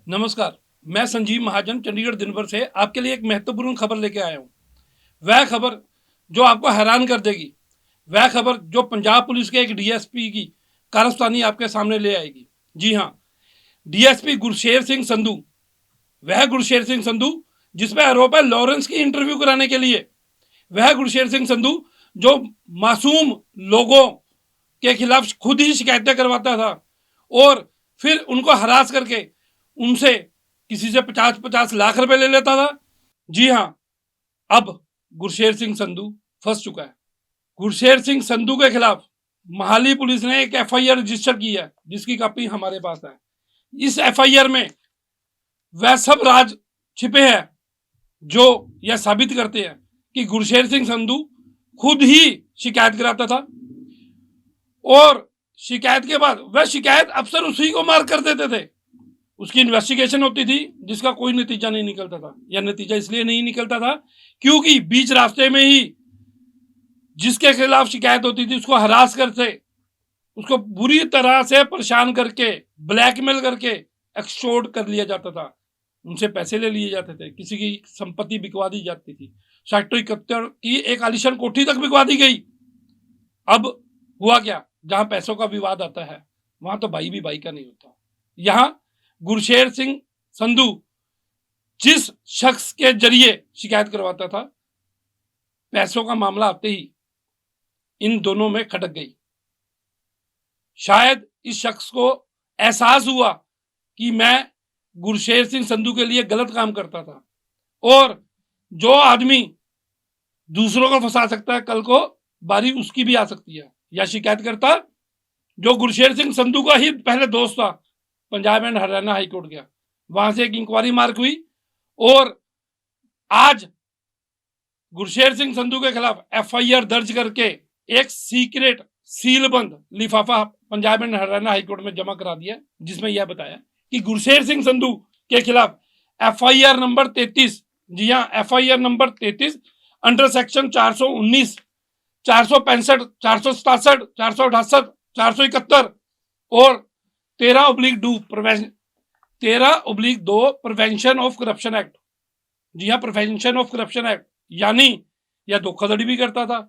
नमस्कार। मैं संजीव महाजन चंडीगढ़ दिनभर से आपके लिए एक महत्वपूर्ण खबर लेके आया हूँ। वह खबर जो आपको हैरान कर देगी, वह खबर जो पंजाब पुलिस के एक डीएसपी की कारस्तानी आपके सामने ले आएगी। जी हाँ, डीएसपी गुरशेर सिंह संधू, वह गुरशेर सिंह संधू जिस पे आरोप है लॉरेंस की इंटरव्यू कराने के लिए, वह गुरशेर सिंह संधू जो मासूम लोगों के खिलाफ खुद ही शिकायतें करवाता था और फिर उनको हरास करके उनसे किसी से 50-50 लाख रुपए ले लेता था। जी हाँ, अब गुरशेर सिंह संधू फंस चुका है। गुरशेर सिंह संधू के खिलाफ महाली पुलिस ने एक एफआईआर रजिस्टर की है, जिसकी कॉपी हमारे पास है। इस एफआईआर में वह सब राज छिपे हैं जो यह साबित करते हैं कि गुरशेर सिंह संधू खुद ही शिकायत कराता था और शिकायत के बाद वह शिकायत अफसर उसी को मार्क कर देते थे। उसकी इन्वेस्टिगेशन होती थी जिसका कोई नतीजा नहीं निकलता था। यह नतीजा इसलिए नहीं निकलता था क्योंकि बीच रास्ते में ही जिसके खिलाफ शिकायत होती थी उसको हरास करके, उसको बुरी तरह से परेशान करके, ब्लैकमेल करके एक्सटॉर्ट कर लिया जाता था। उनसे पैसे ले लिए जाते थे, किसी की संपत्ति बिकवा दी जाती थी। सेक्टर 71 की एक आलिशान कोठी तक बिकवा दी गई। अब हुआ क्या, जहां पैसों का विवाद आता है वहां तो भाई भी भाई का नहीं होता। यहां गुरशेर सिंह संधू जिस शख्स के जरिए शिकायत करवाता था, पैसों का मामला आते ही इन दोनों में खटक गई। शायद इस शख्स को एहसास हुआ कि मैं गुरशेर सिंह संधू के लिए गलत काम करता था और जो आदमी दूसरों को फंसा सकता है, कल को बारी उसकी भी आ सकती है। या शिकायतकर्ता जो गुरशेर सिंह संधू का ही पहले दोस्त था, पंजाब एंड हरियाणा हाईकोर्ट गया, वहां से एक इंक्वायरी मार्क हुई और आज गुरशेर सिंह संधू के खिलाफ एफआईआर दर्ज करके एक सीक्रेट सीलबंद लिफाफा पंजाब एंड हरियाणा हाईकोर्ट में जमा करा दिया, जिसमें यह बताया कि गुरशेर सिंह संधू के खिलाफ एफआईआर नंबर 33, जी हाँ एफआईआर नंबर 33 अंडर सेक्शन 419, 465, 467, 468, 471 और 13/2 प्रिवेंशन ऑफ करप्शन एक्ट, जी हाँ प्रिवेंशन ऑफ करप्शन एक्ट, यानी यह धोखाधड़ी भी करता था,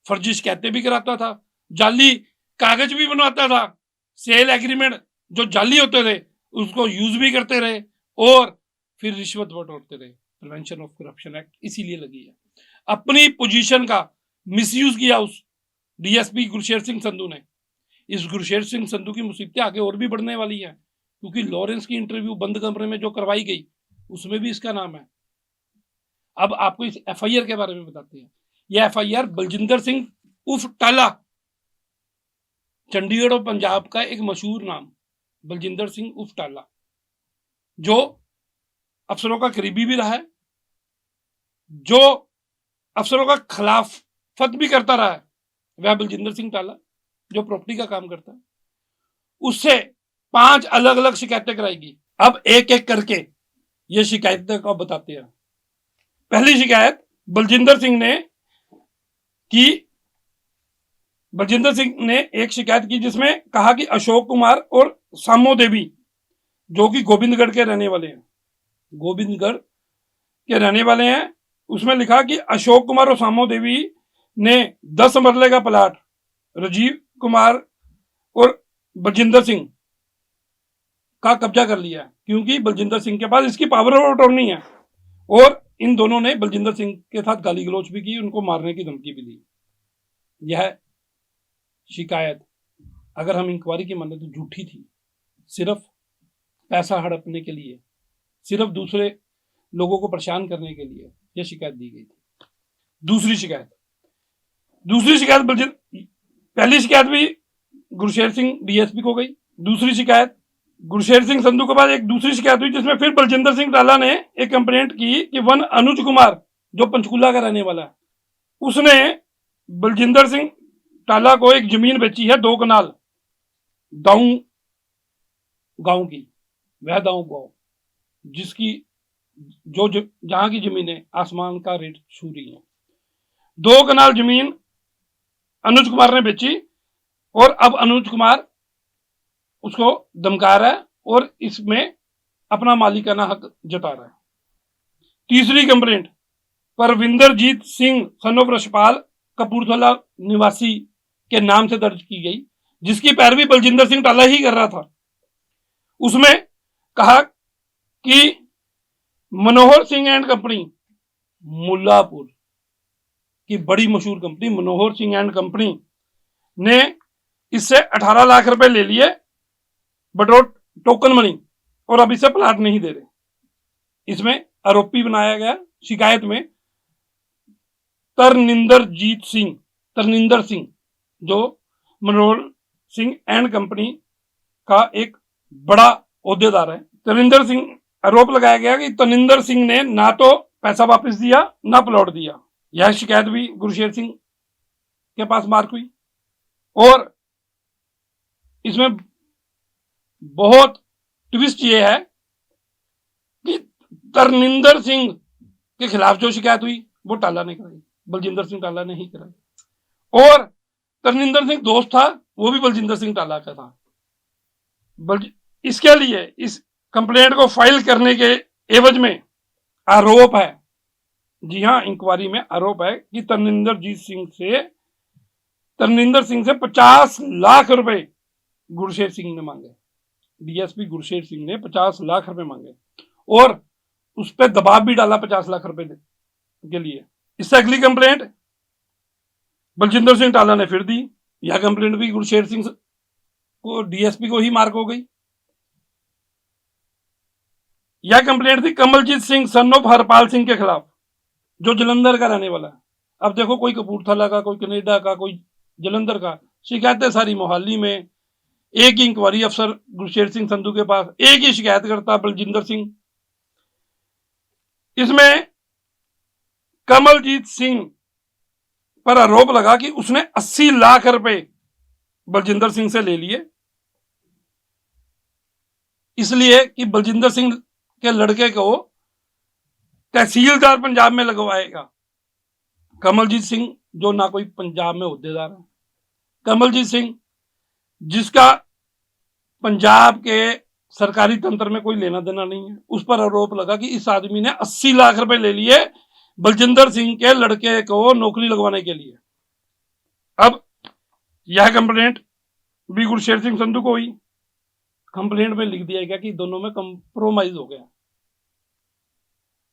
फर्जी शिकायतें भी कराता था, जाली कागज भी बनवाता था, सेल एग्रीमेंट जो जाली होते थे उसको यूज भी करते रहे और फिर रिश्वत बटोरते रहे। प्रिवेंशन ऑफ करप्शन एक्ट इसीलिए लगी है। अपनी पोजीशन का मिसयूज किया उस डीएसपी गुरशेर सिंह संधू ने। इस गुरशेर सिंह संधू की मुसीबतें आगे और भी बढ़ने वाली है, क्योंकि लॉरेंस की इंटरव्यू बंद कमरे में जो करवाई गई उसमें भी इसका नाम है। अब आपको इस एफआईआर के बारे में बताते हैं। यह एफआईआर बलजिंदर सिंह उर्फ टाला, चंडीगढ़ और पंजाब का एक मशहूर नाम बलजिंदर सिंह उर्फ टाला, जो अफसरों का करीबी भी रहा है, जो अफसरों का खिलाफत भी करता रहा है, वह बलजिंदर सिंह टाला जो प्रॉपर्टी का काम करता है, उससे 5 अलग अलग शिकायतें कराएगी। अब एक एक करके ये शिकायतें को बताते हैं। पहली शिकायत बलजिंदर सिंह ने एक शिकायत की जिसमें कहा कि अशोक कुमार और सामो देवी जो कि गोविंदगढ़ के रहने वाले हैं, उसमें लिखा कि अशोक कुमार और सामो देवी ने 10 मरले का प्लाट राजीव कुमार और बलजिंदर सिंह का कब्जा कर लिया है, क्योंकि बलजिंदर सिंह के पास इसकी पावर ऑफ अटॉर्नी है और इन दोनों ने बलजिंदर सिंह के साथ गाली गलौज भी की, उनको मारने की धमकी भी दी। यह शिकायत अगर हम इंक्वायरी की माने तो झूठी थी, सिर्फ पैसा हड़पने के लिए, सिर्फ दूसरे लोगों को परेशान करने के लिए यह शिकायत दी गई थी। दूसरी शिकायत पहली शिकायत भी गुरशेर सिंह डीएसपी को गई। दूसरी शिकायत गुरशेर सिंह संधू के बाद एक दूसरी शिकायत हुई जिसमें फिर बलजिंदर सिंह टाला ने एक कंप्लेंट की कि वन अनुज कुमार जो पंचकूला का रहने वाला है, उसने बलजिंदर सिंह टाला को एक जमीन बेची है 2 कनाल दाऊ गांव की, वह दाऊ गांव जिसकी जहां की जमीनें आसमान का रेट छू रही है। 2 कनाल जमीन अनुज कुमार ने बेची और अब अनुज कुमार उसको धमका रहा है और इसमें अपना मालिकाना हक जता रहा है। तीसरी complaint Parvinderjit Singh son of Rashpal Kapurthala निवासी के नाम से दर्ज की गई, जिसकी पैरवी बलजिंदर सिंह टाला ही कर रहा था। उसमें कहा कि मनोहर सिंह एंड कंपनी मुल्लापुर की बड़ी मशहूर company Manohar Singh and company ने इससे 18 लाख रुपए ले लिए बटोर टोकन मनी, और अब इसे प्लाट नहीं दे रहे। इसमें आरोपी बनाया गया शिकायत में तरनिंदर सिंह जो मनोहर सिंह एंड कंपनी का एक बड़ा ओहदेदार है। तरनिंदर सिंह आरोप लगाया गया कि तनिंदर सिंह ने ना तो पैसा वापस दिया ना प्लॉट दिया। यह शिकायत भी गुरशेर सिंह के पास मार्क हुई, और इसमें बहुत ट्विस्ट ये है कि तरनिंदर सिंह के खिलाफ जो शिकायत हुई वो टाला ने कराई, बलजिंदर सिंह टाला ने ही कराई। और तरनिंदर सिंह दोस्त था, वो भी बलजिंदर सिंह टाला का था। इसके लिए इस कंप्लेंट को फाइल करने के एवज में आरोप है, जी हां, इंक्वायरी में आरोप है कि तरनिंदर सिंह से 50 लाख रुपए गुरशेर सिंह ने मांगे। डीएसपी गुरशेर सिंह ने 50 लाख रुपए मांगे और उस पर दबाव भी डाला 50 लाख रुपए के लिए। इससे अगली कंप्लेंट बलजिंदर सिंह टाला ने फिर दी। यह कंप्लेंट भी गुरशेर सिंह को डीएसपी को ही मार्क हो गई। यह कंप्लेंट थी कमलजीत सिंह सन ऑफ हरपाल सिंह के खिलाफ, जो जलंधर का रहने वाला है। अब देखो, कोई कपूरथला का, कोई कनेडा का, कोई जलंधर का, शिकायतें सारी मोहाली में। एक ही इंक्वायरी अफसर गुरशेर सिंह संधू के पास, एक ही शिकायतकर्ता बलजिंदर सिंह। इसमें कमलजीत सिंह पर आरोप लगा कि उसने 80 लाख रुपए बलजिंदर सिंह से ले लिए, इसलिए कि बलजिंदर सिंह के लड़के को तहसीलदार पंजाब में लगवाएगा। कमलजीत सिंह जो ना कोई पंजाब में ओहदेदार है, कमलजीत सिंह जिसका पंजाब के सरकारी तंत्र में कोई लेना देना नहीं है, उस पर आरोप लगा कि इस आदमी ने 80 लाख रुपए ले लिए बलजिंदर सिंह के लड़के को नौकरी लगवाने के लिए। अब यह कंप्लेंट भी गुरशेर सिंह संधू को हुई। कंप्लेंट में लिख दिया गया कि दोनों में कंप्रोमाइज हो गया।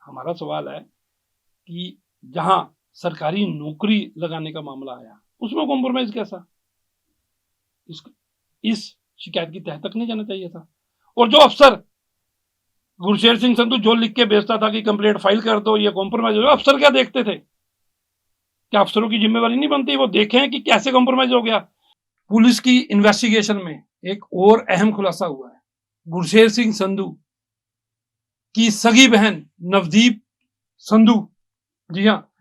हमारा सवाल है कि जहां सरकारी नौकरी लगाने का मामला आया उसमें कॉम्प्रोमाइज कैसा? इस शिकायत की तह तक नहीं जाना चाहिए था। और जो अफसर गुरशेर सिंह संधू जो लिख के भेजता था कि कंप्लेंट फाइल कर दो, ये कॉम्प्रोमाइज हो गया, अफसर क्या देखते थे? क्या अफसरों की जिम्मेवारी नहीं बनती वो देखें कि कैसे कॉम्प्रोमाइज हो गया? पुलिस की इन्वेस्टिगेशन में एक और अहम खुलासा हुआ है। गुरशेर सिंह संधू की सगी बहन नवदीप संधू, जी हाँ,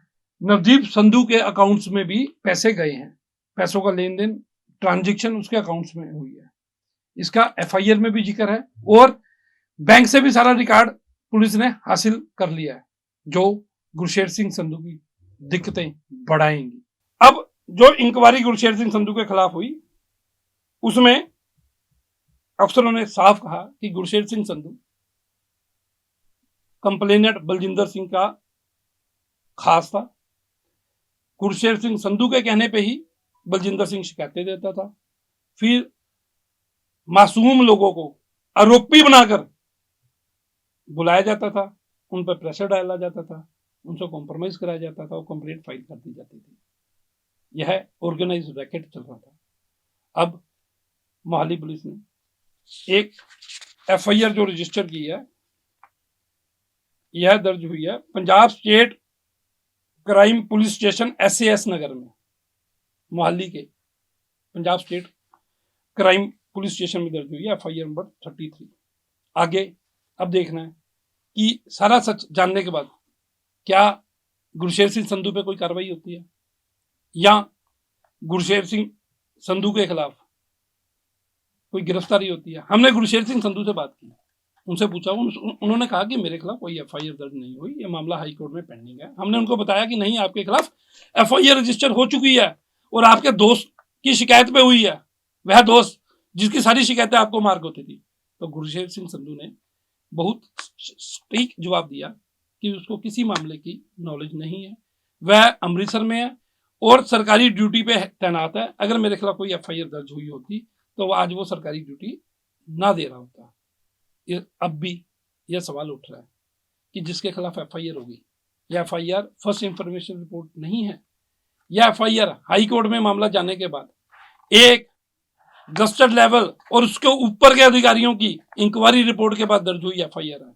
नवदीप संधू के अकाउंट्स में भी पैसे गए हैं। पैसों का लेन देन, ट्रांजैक्शन उसके अकाउंट्स में हुई है। इसका एफआईआर में भी जिक्र है और बैंक से भी सारा रिकॉर्ड पुलिस ने हासिल कर लिया है, जो गुरशेर सिंह संधू की दिक्कतें बढ़ाएंगी। अब जो इंक्वायरी गुरशेर सिंह संधू के खिलाफ हुई उसमें अफसरों ने साफ कहा कि गुरशेर सिंह संधू कंप्लेनेंट बलजिंदर सिंह का खास था। गुरशेर सिंह संधू के कहने पे ही बलजिंदर सिंह शिकायतें देता था, फिर मासूम लोगों को आरोपी बनाकर बुलाया जाता था, उन पर प्रेशर डाला जाता था, उनसे कॉम्प्रोमाइज कराया जाता था और कंप्लेंट फाइल कर दी जाती थी। यह ऑर्गेनाइज्ड रैकेट चल रहा था। अब मोहाली पुलिस ने एक एफआईआर जो रजिस्टर की है, यह दर्ज हुई है Punjab state crime police station SAS नगर में, मोहाली के Punjab state crime police station में दर्ज हुई है एफआईआर नंबर 33। आगे अब देखना है कि सारा सच जानने के बाद क्या गुरशेर सिंह संधू पे कोई कार्रवाई होती है या गुरशेर सिंह संधू के खिलाफ कोई गिरफ्तारी होती है। हमने गुरशेर सिंह संधू से बात की, उनसे पूछा, उन्होंने कहा कि मेरे खिलाफ कोई एफआईआर दर्ज नहीं हुई, ये मामला हाई कोर्ट में पेंडिंग है। हमने उनको बताया कि नहीं, आपके खिलाफ एफआईआर रजिस्टर हो चुकी है और आपके दोस्त की शिकायत पे हुई है, वह दोस्त जिसकी सारी शिकायतें आपको मार्क होती थी। तो गुरशेर सिंह संधू ने बहुत सटीक जवाब दिया कि उसको किसी मामले की नॉलेज नहीं है, वह अमृतसर में है और सरकारी ड्यूटी पे तैनात है। अगर मेरे खिलाफ कोई FIR दर्ज हुई होती तो आज वो सरकारी ड्यूटी ना दे रहा होता। अब भी यह सवाल उठ रहा है कि जिसके खिलाफ FIR होगी, यह FIR फर्स्ट इंफॉर्मेशन रिपोर्ट नहीं है, यह FIR हाई कोर्ट में मामला जाने के बाद एक गस्टेड लेवल और उसके ऊपर के अधिकारियों की इंक्वायरी रिपोर्ट के बाद दर्ज हुई FIR है।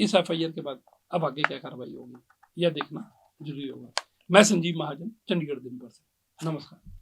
इस FIR के बाद अब आगे क्या कार्रवाई होगी यह देखना जरूरी होगा। मैं संजीव महाजन, चंडीगढ़ दिन भर से। नमस्कार।